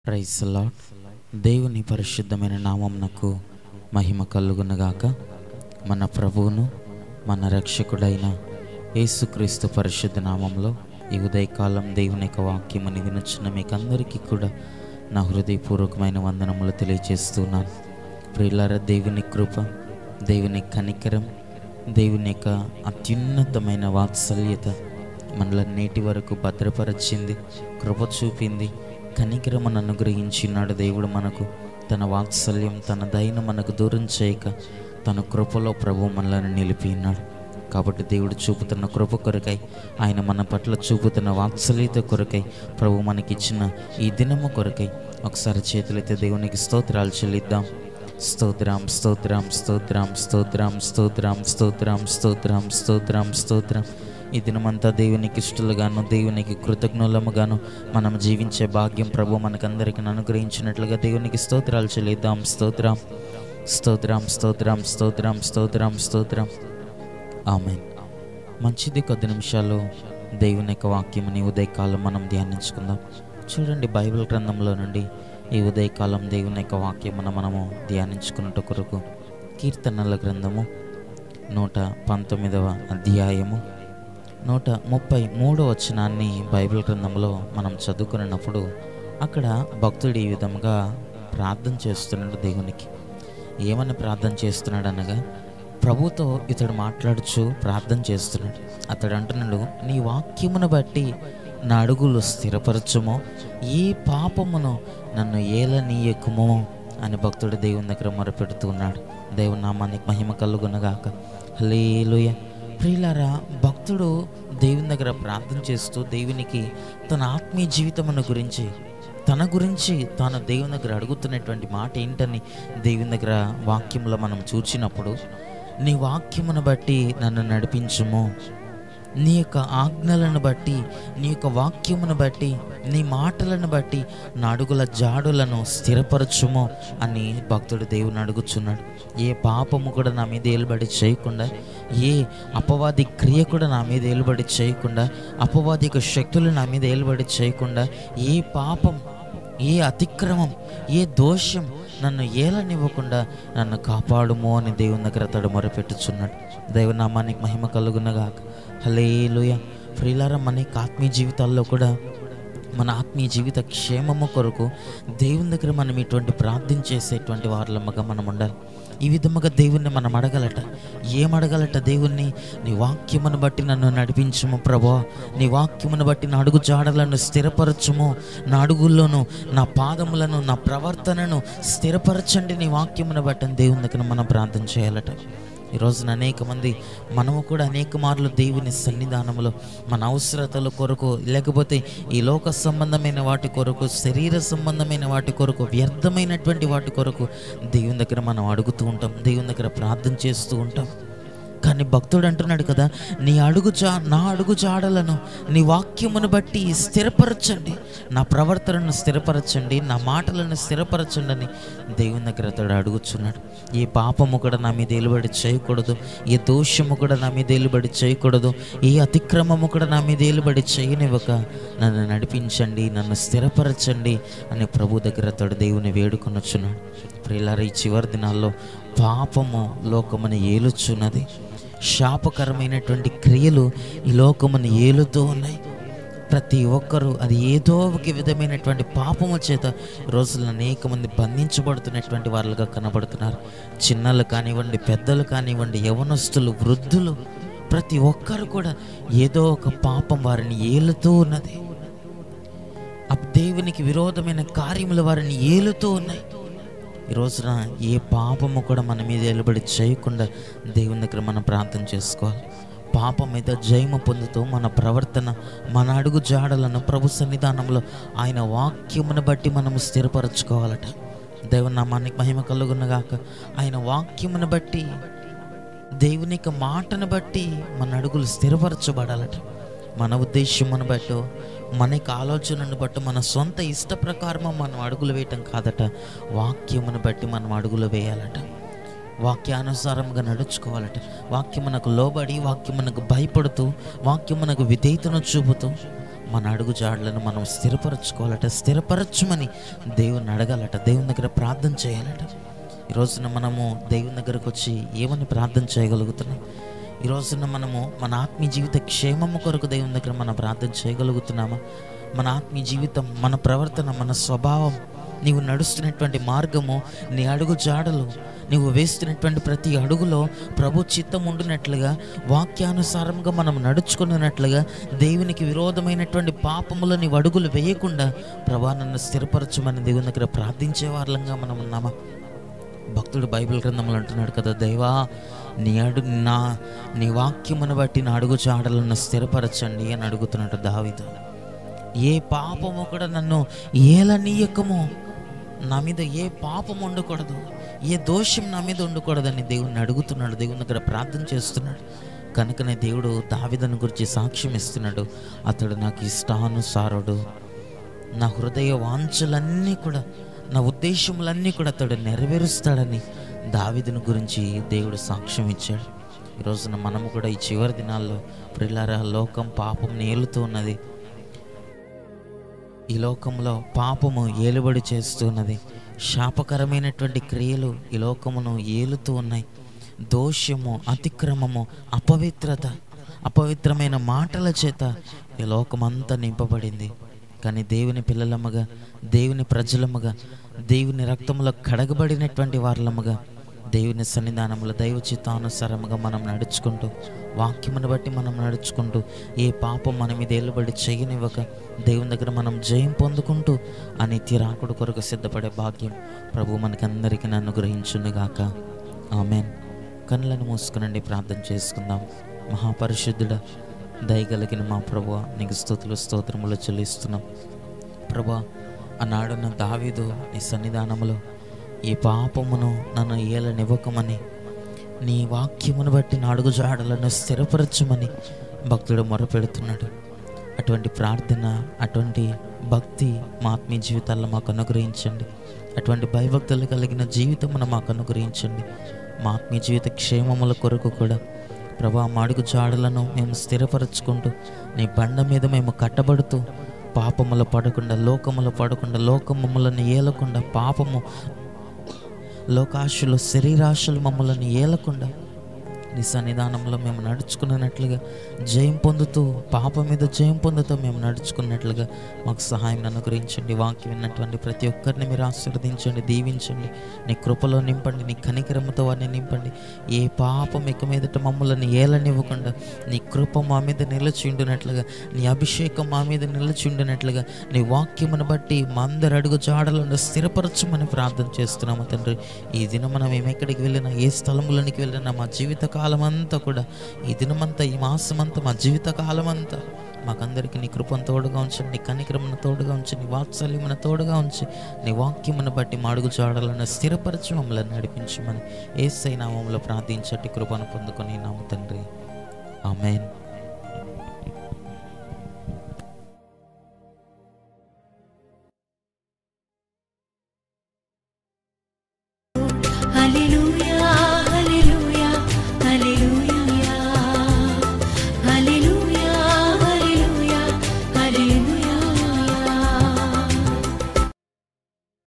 Praise the lord. దేవుని పరిశుద్ధమైన నామమునకు మహిమ కలుగునుగాక. మన ప్రభువును మన రక్షకుడైన యేసుక్రీస్తు పరిశుద్ధ నామంలో ఈ ఉదయకాలం దేవుని యొక్క వాక్యముని వినుచున్న మీకందరికీ కూడా నా హృదయపూర్వకమైన వందనములు తెలియజేస్తున్నాను. ప్రియులారా, దేవుని కృప, దేవుని కనికరం, దేవుని యొక్క అత్యున్నతమైన వాత్సల్యత మనల్ని నేటి వరకు భద్రపరిచింది, కృప చూపింది, కనికరమును అనుగ్రహించినాడు. దేవుడు మనకు తన వాత్సల్యం, తన దయను మనకు దూరం చేయక తన కృపలో ప్రభు మనల్ని నిలిపినాడు. కాబట్టి దేవుడు చూపుతున్న కృప కొరకై, ఆయన మన పట్ల చూపుతున్న వాత్సల్యత కొరకై, ప్రభు మనకిచ్చిన ఈ దినము కొరకై ఒకసారి చేతులైతే దేవునికి స్తోత్రాలు చెల్లిద్దాం. స్తోత్రం, స్తోత్రం, స్తోత్రం, స్తోత్రం, స్తోత్రం, స్తోత్రం, స్తోత్రం, స్తోత్రం, స్తోత్రం. ఈ దినమంతా దేవునికి ఇష్టలుగాను, దేవునికి కృతజ్ఞులముగాను మనం జీవించే భాగ్యం ప్రభు మనకందరికీ అనుగ్రహించినట్లుగా దేవునికి స్తోత్రాలు చెల్లిద్దాం. స్తోత్రం, స్తోత్రం, స్తోత్రం, స్తోత్రం, స్తోత్రం, స్తోత్రం. ఆమేన్. మంచిది. కొద్ది నిమిషాలు దేవుని యొక్క వాక్యముని ఉదయకాలం మనం ధ్యానించుకుందాం. చూడండి, బైబిల్ గ్రంథంలో నుండి ఈ ఉదయకాలం దేవుని యొక్క వాక్యమును మనము ధ్యానించుకున్నట్టు కొరకు కీర్తనల గ్రంథము 119వ అధ్యాయము 133వ వచనాన్ని బైబిల్ గ్రంథంలో మనం చదువుకున్నప్పుడు అక్కడ భక్తుడు ఈ విధంగా ప్రార్థన చేస్తున్నాడు. దేవునికి ఏమని ప్రార్థన చేస్తున్నాడు అనగా, ప్రభుతో ఇతడు మాట్లాడుచు ప్రార్థన చేస్తున్నాడు. అతడు అంటున్నాడు, నీ వాక్యమును బట్టి నా అడుగులు స్థిరపరచుమో, ఏ పాపమును నన్ను ఏలనీయకుమో అని భక్తుడు దేవుని దగ్గర మొరపెడుతూ ఉన్నాడు. దేవుని నామానికి మహిమ కలుగునగాక. హల్లెలూయా. ప్రియులారా, భక్తుడు దేవుని దగ్గర ప్రార్థన చేస్తూ దేవునికి తన ఆత్మీయ జీవితమును గురించి, తన గురించి తాను దేవుని దగ్గర అడుగుతున్నటువంటి మాట ఏంటని దేవుని దగ్గర వాక్యంలో మనం చూచినప్పుడు, నీ వాక్యమును బట్టి నన్ను నడిపించుము, నీ యొక్క ఆజ్ఞలను బట్టి, నీ యొక్క వాక్యమును బట్టి, నీ మాటలను బట్టి నా అడుగుల జాడులను స్థిరపరచుము అని భక్తుడు దేవుని అడుగుచున్నాడు. ఏ పాపము కూడా నా మీద ఏలుబడి చేయకుండా, ఏ అపవాది క్రియ కూడా నా మీద ఏలుబడి చేయకుండా, అపవాది యొక్క శక్తులు నా మీద ఏలుబడి చేయకుండా, ఏ పాపం, ఏ అతిక్రమం, ఏ దోషం నన్ను ఏలనివ్వకుండా నన్ను కాపాడుమో అని దేవుని దగ్గర అతడు మొరపెట్టుచున్నాడు. దైవనామానికి మహిమ కలుగునగాక. హల్లెలూయా. ప్రియులారా, మన ఆత్మీయ జీవితాల్లో కూడా, మన ఆత్మీయ జీవిత క్షేమము కొరకు దేవుని దగ్గర మనం ఇటువంటి ప్రార్థన చేసేటువంటి వారలమ్మగా మనం ఉండాలి. ఈ విధముగా దేవుణ్ణి మనం అడగలట. ఏమడగలట దేవుణ్ణి? నీ వాక్యమును బట్టి నన్ను నడిపించుము ప్రభువా, నీ వాక్యమును బట్టి నా అడుగు జాడలను స్థిరపరచుము, నా అడుగుల్లోను నా పాదములను, నా ప్రవర్తనను స్థిరపరచండి నీ వాక్యమును బట్టి అని దేవుని దగ్గర మనం ప్రార్థన చేయాలట. ఈరోజున అనేక మంది, మనము కూడా అనేక మార్లు దేవుని సన్నిధానంలో మన అవసరతల కొరకు, లేకపోతే ఈ లోక సంబంధమైన వాటి కొరకు, శరీర సంబంధమైన వాటి కొరకు, వ్యర్థమైనటువంటి వాటి కొరకు దేవుని దగ్గర మనం అడుగుతూ ఉంటాం, దేవుని దగ్గర ప్రార్థన చేస్తూ ఉంటాం. కానీ భక్తుడు అంటున్నాడు కదా, నా అడుగు జాడలను నీ వాక్యమును బట్టి స్థిరపరచండి, నా ప్రవర్తనను స్థిరపరచండి, నా మాటలను స్థిరపరచండి అని దేవుని దగ్గర అతడు అడుగుచున్నాడు. ఏ పాపము కూడా నా మీద ఏలుబడి చేయకూడదు, ఏ దోషము కూడా నా మీద ఏలుబడి చేయకూడదు, ఏ అతిక్రమము కూడా నా మీద ఏలుబడి చేయనివ్వక నన్ను నడిపించండి, నన్ను స్థిరపరచండి అని ప్రభు దగ్గర అతడు దేవుని వేడుకొనొచ్చున్నాడు. ప్రియులారా, ఈ చివరి దినాల్లో పాపము లోకమును ఏలుచున్నది. శాపకరమైనటువంటి క్రియలు ఈ లోకమును ఏలుతూ ఉన్నాయి. ప్రతి ఒక్కరూ అది ఏదో ఒక విధమైనటువంటి పాపము చేత రోజుల్లో అనేక మంది బంధించబడుతున్నటువంటి వాళ్ళుగా కనబడుతున్నారు. చిన్నలు కానివ్వండి, పెద్దలు కానివ్వండి, యవనస్తులు, వృద్ధులు, ప్రతి ఒక్కరు కూడా ఏదో ఒక పాపం వారిని ఏలుతూ ఉన్నది. దేవునికి విరోధమైన కార్యములు వారిని ఏలుతూ ఉన్నాయి. ఈ రోజున ఏ పాపము కూడా మన మీద ఏలుబడి చేయకుండా దేవుని దగ్గర మనం ప్రార్థన చేసుకోవాలి. పాపం మీద జయము పొందుతూ మన ప్రవర్తన, మన అడుగు జాడలను ప్రభు సన్నిధానంలో ఆయన వాక్యమును బట్టి మనము స్థిరపరచుకోవాలట. దేవుని నామానికి మహిమ కలుగునగాక. ఆయన వాక్యమును బట్టి, దేవుని యొక్క మాటను బట్టి మన అడుగులు స్థిరపరచబడాలట. మన ఉద్దేశమును బట్టో, మన యొక్క ఆలోచనను బట్టి మన సొంత ఇష్ట ప్రకారం మనం అడుగులు వేయటం కాదట, వాక్యమును బట్టి మనం అడుగులు వేయాలట, వాక్యానుసారంగా నడుచుకోవాలట. వాక్యమునకు లోబడి, వాక్యమునకు భయపడుతూ, వాక్యమునకు విధేయతను చూపుతూ మన అడుగు జాడలను మనం స్థిరపరచుకోవాలట. స్థిరపరచుమని దేవుని అడగాలట, దేవుని దగ్గర ప్రార్థన చేయాలట. ఈ రోజున మనము దేవుని దగ్గరకు వచ్చి ఏమని ప్రార్థన చేయగలుగుతున్నాం? ఈ రోజున మనము మన ఆత్మీయ జీవిత క్షేమము కొరకు దేవుని దగ్గర మనం ప్రార్థన చేయగలుగుతున్నామా? మన ఆత్మీయ జీవితం, మన ప్రవర్తన, మన స్వభావం, నీవు నడుస్తున్నటువంటి మార్గము, నీ అడుగు జాడలు, నీవు వేస్తున్నటువంటి ప్రతి అడుగులో ప్రభు చిత్తం ఉండినట్లుగా, వాక్యానుసారంగా మనం నడుచుకున్నట్లుగా, దేవునికి విరోధమైనటువంటి పాపములో నీవు అడుగులు వేయకుండా ప్రభా నన్ను స్థిరపరచమని దేవుని దగ్గర ప్రార్థించే వాళ్ళంగా మనం ఉన్నామా? భక్తుడు బైబిల్ గ్రంథంలో అంటున్నాడు కదా, దేవా నీ వాక్యమును బట్టి నా అడుగు జాడలను స్థిరపరచండి అని అడుగుతున్నాడు దావీదు. ఏ పాపము కూడా నన్ను ఏలనీయకము, నా మీద ఏ పాపం ఉండకూడదు, ఏ దోషం నా మీద ఉండకూడదని దేవుణ్ణి అడుగుతున్నాడు, దేవుని దగ్గర ప్రార్థన చేస్తున్నాడు. కనుకనే దేవుడు దావీదును గురించి సాక్ష్యం ఇస్తున్నాడు, అతడు నాకు ఇష్టానుసారుడు, నా హృదయ వాంఛలన్నీ కూడా, నా ఉద్దేశములన్నీ కూడా అతడు నెరవేరుస్తాడని దావీదును గురించి దేవుడు సాక్ష్యం ఇచ్చాడు. ఈ రోజున మనము కూడా ఈ చివరి దినాల్లో ప్రియులారా, లోకం పాపం ఏలుతూ ఉన్నది. ఈ లోకంలో పాపము ఏలుబడి చేస్తున్నది. శాపకరమైనటువంటి క్రియలు ఈ లోకమును ఏలుతూ ఉన్నాయి. దోషము, అతిక్రమము, అపవిత్రత, అపవిత్రమైన మాటల చేత ఈ లోకమంతా నింపబడింది. కానీ దేవుని పిల్లలముగా, దేవుని ప్రజలముగా, దేవుని రక్తములో కడగబడినటువంటి వారలముగా, దేవుని సన్నిధానములో దైవ చిత్తానుసారముగా మనం నడుచుకుంటూ, వాక్యమును బట్టి మనం నడుచుకుంటూ, ఏ పాపం మన మీద ఏలుబడి చేయనివ్వక దేవుని దగ్గర మనం జయం పొందుకుంటూ ఆ నిత్య రాకుడు కొరకు సిద్ధపడే భాగ్యం ప్రభు మనకందరికీ అనుగ్రహించునుగాక. ఆమెన్. కళ్ళను మూసుకునండి, ప్రార్థన చేసుకుందాం. మహాపరిశుద్ధుడా, దయగలిగిన మా ప్రభువా, నీకు స్తుతులు స్తోత్రములు చెల్లిస్తున్నాం. ప్రభువా, ఆనాడున్న దావీదు నీ సన్నిధానములో ఈ పాపమును నన్ను ఏలనివ్వకమని, నీ వాక్యమును బట్టి నా అడుగు జాడలను స్థిరపరచమని భక్తుడు మొరపెడుతున్నాడు. అటువంటి ప్రార్థన, అటువంటి భక్తి మా ఆత్మీయ జీవితాల్లో మాకు అనుగ్రహించండి. అటువంటి భయభక్తులు కలిగిన జీవితమును మాకు అనుగ్రహించండి. మా ఆత్మీయ జీవిత క్షేమముల కొరకు కూడా ప్రభా, మా అడుగు జాడలను మేము స్థిరపరచుకుంటూ, నీ బండ మీద మేము కట్టబడుతూ, పాపములు పడకుండా, లోకములు పడకుండా, లోకం మమ్మల్ని ఏలకుండా, పాపము, లోకాశలు, శరీరాశలు మమ్మల్ని ఏలకుండా నీ సన్నిధానంలో మేము నడుచుకున్నట్లుగా, జయం పొందుతూ, పాపం మీద జయం పొందుతూ మేము నడుచుకున్నట్లుగా మాకు సహాయం అనుగ్రహించండి. వాక్యం విన్నటువంటి ప్రతి ఒక్కరిని మీరు ఆశీర్వదించండి, దీవించండి. నీ కృపలో నింపండి, నీ కనికరముతో వారిని నింపండి. ఏ పాపం ఇక మీదట మమ్మల్ని ఏలనివ్వకుండా నీ కృప మా మీద నిలిచి ఉండినట్లుగా, నీ అభిషేకం మా మీద నిలిచి ఉండినట్లుగా, నీ వాక్యమును బట్టి మా అందరి అడుగు జాడలను స్థిరపరచమని ప్రార్థన చేస్తున్నాము తండ్రి. ఈ దినం మనం ఎక్కడికి వెళ్ళినా, ఏ స్థలములోనికి వెళ్ళినా, మా జీవిత కాలమంతా కూడా, ఈ దినమంతా, ఈ మాసమంతా, మా జీవిత కాలమంతా మాకందరికీ నీ కృపను తోడుగా ఉంచండి, నీ కనికరమును తోడుగా ఉంచి, నీ వాత్సల్యమును తోడుగా ఉంచి, నీ వాక్యమును బట్టి మా అడుగు జాడలను స్థిరపరచి మమ్మల్ని నడిపించమని యేసయ్య నామములో ప్రార్థించటి కృపను పొందుకొని నాము తండ్రి. ఆమేన్.